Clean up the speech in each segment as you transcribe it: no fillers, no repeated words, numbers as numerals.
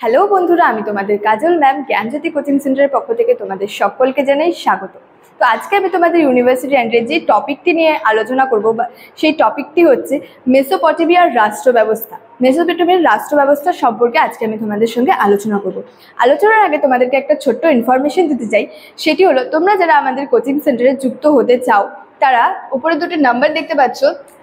Hello বন্ধুরা, আমি তোমাদের কাজল ম্যাম জ্ঞানজ্যোতি কোচিং সেন্টারের পক্ষ থেকে তোমাদের সকলকে জানাই স্বাগত। তো আজকে আমি তোমাদের ইউনিভার্সিটি অ্যান্ডের যে টপিকটি নিয়ে আলোচনা করব বা সেই টপিকটি হচ্ছে মেসোপটেমিয়ার রাষ্ট্র ব্যবস্থা। মেসোপটেমিয়ার রাষ্ট্র ব্যবস্থা সম্পর্কে আজকে আমি তোমাদের সঙ্গে আলোচনা করব। আলোচনার আগে তোমাদেরকে একটা ছোট্ট ইনফরমেশন দিতে চাই, সেটি হলো তোমরা যারা আমাদের কোচিং সেন্টারে যুক্ত হতে চাও তারা উপরে দুটি নাম্বার দেখতে পাচ্ছ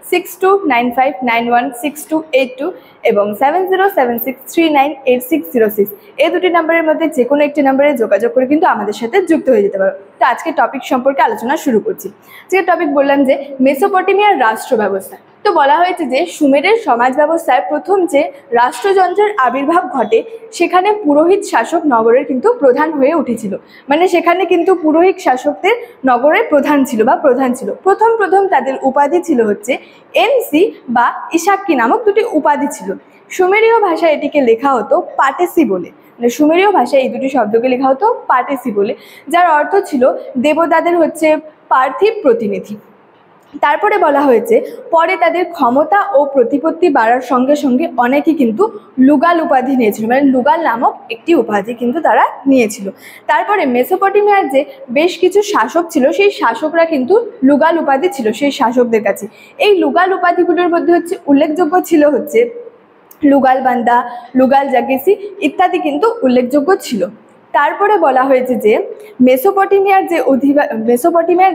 6295916282 এবং 7076398606। এই দুটি নাম্বারের মধ্যে যে কোনো একটি নাম্বারে যোগাযোগ করে কিন্তু আমাদের সাথে যুক্ত হয়ে যেতে পারো। তো আজকে টপিক সম্পর্কে আলোচনা শুরু করছি। আজকে টপিক বললাম যে মেসোপটেমিয়ার রাষ্ট্র ব্যবস্থা। তো বলা হয়েছে যে সুমেরের সমাজ ব্যবস্থায় প্রথম যে রাষ্ট্রযন্ত্রের আবির্ভাব ঘটে সেখানে পুরোহিত শাসক নগরের কিন্তু প্রধান হয়ে উঠেছিল। মানে সেখানে কিন্তু পুরোহিত শাসকদের নগরের প্রধান ছিল বা প্রধান ছিল। প্রথম তাদের উপাধি ছিল হচ্ছে এনসি বা ইশাক্কি নামক দুটি উপাধি ছিল। সুমেরীয় ভাষায় এটিকে লেখা হতো পাটেসি বলে। মানে সুমেরীয় ভাষায় এই দুটি শব্দকে লেখা হতো পাটেসি বলে, যার অর্থ ছিল দেবতাদের হচ্ছে পার্থিব প্রতিনিধি। তারপরে বলা হয়েছে পরে তাদের ক্ষমতা ও প্রতিপত্তি বাড়ার সঙ্গে সঙ্গে অনেকেই কিন্তু লুগাল উপাধি নিয়েছিল, মানে লুগাল নামক একটি উপাধি কিন্তু তারা নিয়েছিল। তারপরে মেসোপটেমিয়ার যে বেশ কিছু শাসক ছিল সেই শাসকরা কিন্তু লুগাল উপাধি ছিল সেই শাসকদের কাছে। এই লুগাল উপাধিগুলোর মধ্যে হচ্ছে উল্লেখযোগ্য ছিল হচ্ছে লুগাল বান্দা, লুগাল জাগেসি ইত্যাদি কিন্তু উল্লেখযোগ্য ছিল। তারপরে বলা হয়েছে যে মেসোপটেমিয়ার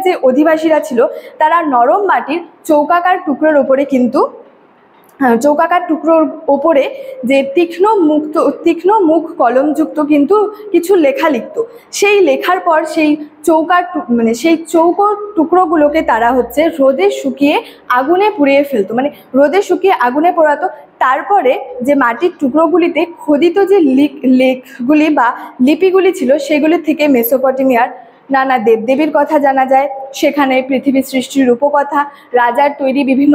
যে অধিবাসীরা ছিল তারা নরম মাটির চৌকাকার টুকরোর ওপরে যে তীক্ষ্ণ মুখ কলমযুক্ত কিন্তু কিছু লেখা লিখত। সেই লেখার পর সেই চৌকো টুকরোগুলোকে তারা হচ্ছে রোদে শুকিয়ে আগুনে পুড়িয়ে ফেলতো, মানে রোদে শুকিয়ে আগুনে পোড়াতো। তারপরে যে মাটির টুকরোগুলিতে খোদিত যে লেখগুলি বা লিপিগুলি ছিল সেগুলি থেকে মেসোপটেমিয়ার নানা দেবদেবীর কথা জানা যায়। সেখানে পৃথিবী সৃষ্টির রূপকথা, রাজার তৈরি বিভিন্ন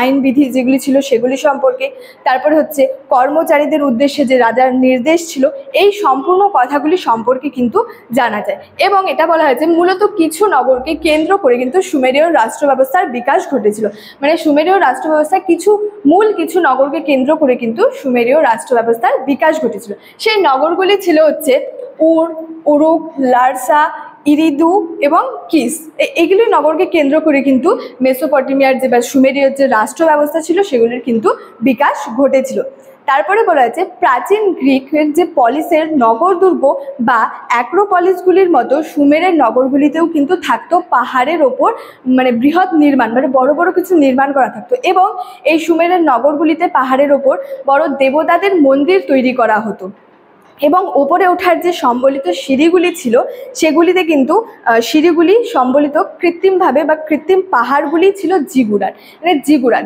আইনবিধি যেগুলি ছিল সেগুলি সম্পর্কে, তারপরে হচ্ছে কর্মচারীদের উদ্দেশ্যে যে রাজার নির্দেশ ছিল, এই সম্পূর্ণ কথাগুলি সম্পর্কে কিন্তু জানা যায়। এবং এটা বলা হয়েছে মূলত কিছু নগরকে কেন্দ্র করে কিন্তু সুমেরীয় রাষ্ট্র ব্যবস্থার বিকাশ ঘটেছিল। মানে সুমেরীয় রাষ্ট্র ব্যবস্থায় কিছু নগরকে কেন্দ্র করে কিন্তু সুমেরীয় রাষ্ট্র ব্যবস্থার বিকাশ ঘটেছিল। সেই নগরগুলি ছিল হচ্ছে উর, উরুক, লারসা, ইরিদু এবং কিস। এগুলি নগরকে কেন্দ্র করে কিন্তু মেসোপটেমিয়ার যে বা সুমেরীয় যে রাষ্ট্র ব্যবস্থা ছিল সেগুলির কিন্তু বিকাশ ঘটেছিল। তারপরে বলা হয়েছে প্রাচীন গ্রিকের যে পলিসের নগর দুর্গ বা অ্যাক্রোপলিসগুলির মতো সুমেরের নগরগুলিতেও কিন্তু থাকতো পাহাড়ের ওপর মানে বৃহৎ নির্মাণ, মানে বড় বড় কিছু নির্মাণ করা থাকতো। এবং এই সুমেরের নগরগুলিতে পাহাড়ের ওপর বড় দেবতাদের মন্দির তৈরি করা হতো। এবং ওপরে ওঠার যে সম্বলিত সিঁড়িগুলি ছিল সেগুলিতে কিন্তু সিঁড়িগুলি সম্বলিত কৃত্রিমভাবে বা কৃত্রিম পাহাড়গুলি ছিল জিগুরাট। মানে জিগুরাট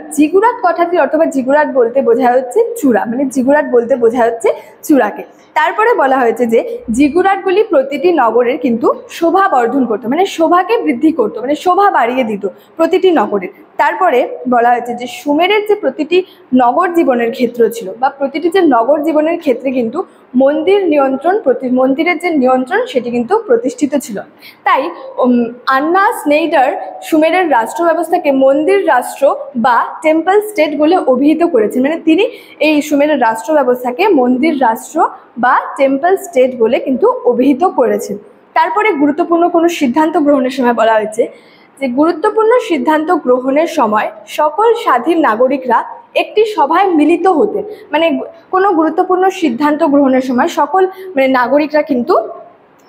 কথাটির অর্থ বা জিগুরাট বলতে বোঝা হচ্ছে চূড়া, মানে জিগুরাট বলতে বোঝা হচ্ছে চূড়াকে। তারপরে বলা হয়েছে যে জিগুরাটগুলি প্রতিটি নগরের কিন্তু শোভা বর্ধন করতো, মানে শোভাকে বৃদ্ধি করতো, মানে শোভা বাড়িয়ে দিত প্রতিটি নগরের। তারপরে বলা হয়েছে যে সুমেরের যে প্রতিটি নগর জীবনের ক্ষেত্র ছিল বা প্রতিটি যে নগর জীবনের ক্ষেত্রে কিন্তু মন্দিরের যে নিয়ন্ত্রণ সেটি কিন্তু প্রতিষ্ঠিত ছিল। তাই আন্না স্নেইডার সুমেরের রাষ্ট্র ব্যবস্থাকে মন্দির রাষ্ট্র বা টেম্পল স্টেট বলে অভিহিত করেছেন। মানে তিনি এই সুমেরের রাষ্ট্র ব্যবস্থাকে মন্দির রাষ্ট্র বা টেম্পল স্টেট বলে কিন্তু অভিহিত করেছেন। তারপরে গুরুত্বপূর্ণ কোনো সিদ্ধান্ত গ্রহণের সময় বলা হয়েছে যে গুরুত্বপূর্ণ সিদ্ধান্ত গ্রহণের সময় সকল স্বাধীন নাগরিকরা একটি সভায় মিলিত হতেন। মানে কোনো গুরুত্বপূর্ণ সিদ্ধান্ত গ্রহণের সময়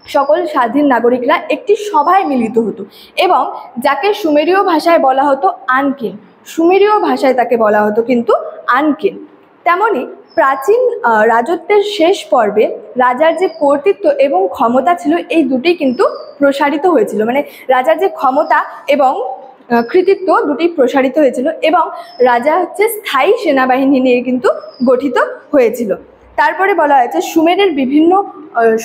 সকল স্বাধীন নাগরিকরা একটি সভায় মিলিত হতো। এবং যাকে সুমেরীয় ভাষায় বলা হতো আনকিন, সুমেরীয় ভাষায় তাকে বলা হতো কিন্তু আনকিন। তেমনি প্রাচীন রাজত্বের শেষ পর্বে রাজার যে কর্তৃত্ব এবং ক্ষমতা ছিল এই দুটি কিন্তু প্রসারিত হয়েছিল। মানে রাজার যে ক্ষমতা এবং কৃতিত্ব দুটি প্রসারিত হয়েছিল এবং রাজা হচ্ছে স্থায়ী সেনাবাহিনী নিয়ে কিন্তু গঠিত হয়েছিল। তারপরে বলা হয়েছে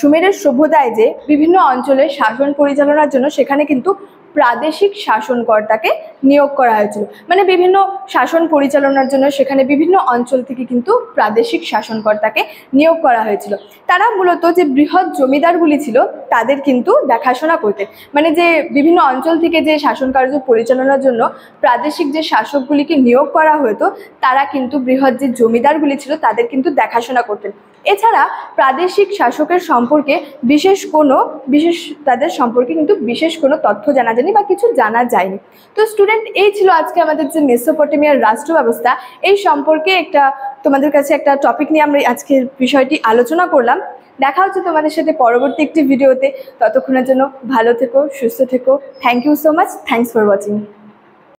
সুমেরের সভ্যতায় যে বিভিন্ন অঞ্চলে শাসন পরিচালনার জন্য সেখানে কিন্তু প্রাদেশিক শাসনকর্তাকে নিয়োগ করা হয়েছিল। মানে বিভিন্ন শাসন পরিচালনার জন্য সেখানে বিভিন্ন অঞ্চল থেকে কিন্তু প্রাদেশিক শাসনকর্তাকে নিয়োগ করা হয়েছিল। তারা মূলত যে বৃহৎ জমিদারগুলি ছিল তাদের কিন্তু দেখাশোনা করতেন। মানে যে বিভিন্ন অঞ্চল থেকে যে শাসন কার্য পরিচালনার জন্য প্রাদেশিক যে শাসকগুলিকে নিয়োগ করা হতো তারা কিন্তু বৃহৎ যে জমিদারগুলি ছিল তাদের কিন্তু দেখাশোনা করতেন। এছাড়া প্রাদেশিক শাসকের সম্পর্কে তাদের সম্পর্কে কিন্তু বিশেষ কোনো তথ্য জানা যায়নি বা কিছু জানা যায়নি। তো স্টুডেন্ট, এই ছিল আজকে আমাদের যে মেসোপটেমিয়ার রাষ্ট্র ব্যবস্থা, এই সম্পর্কে তোমাদের কাছে একটা টপিক নিয়ে আমরা আজকের বিষয়টি আলোচনা করলাম। দেখা হচ্ছে তোমাদের সাথে পরবর্তী একটি ভিডিওতে। ততক্ষণের জন্য ভালো থেকো, সুস্থ থেকো। Thank you so much. Thanks for watching.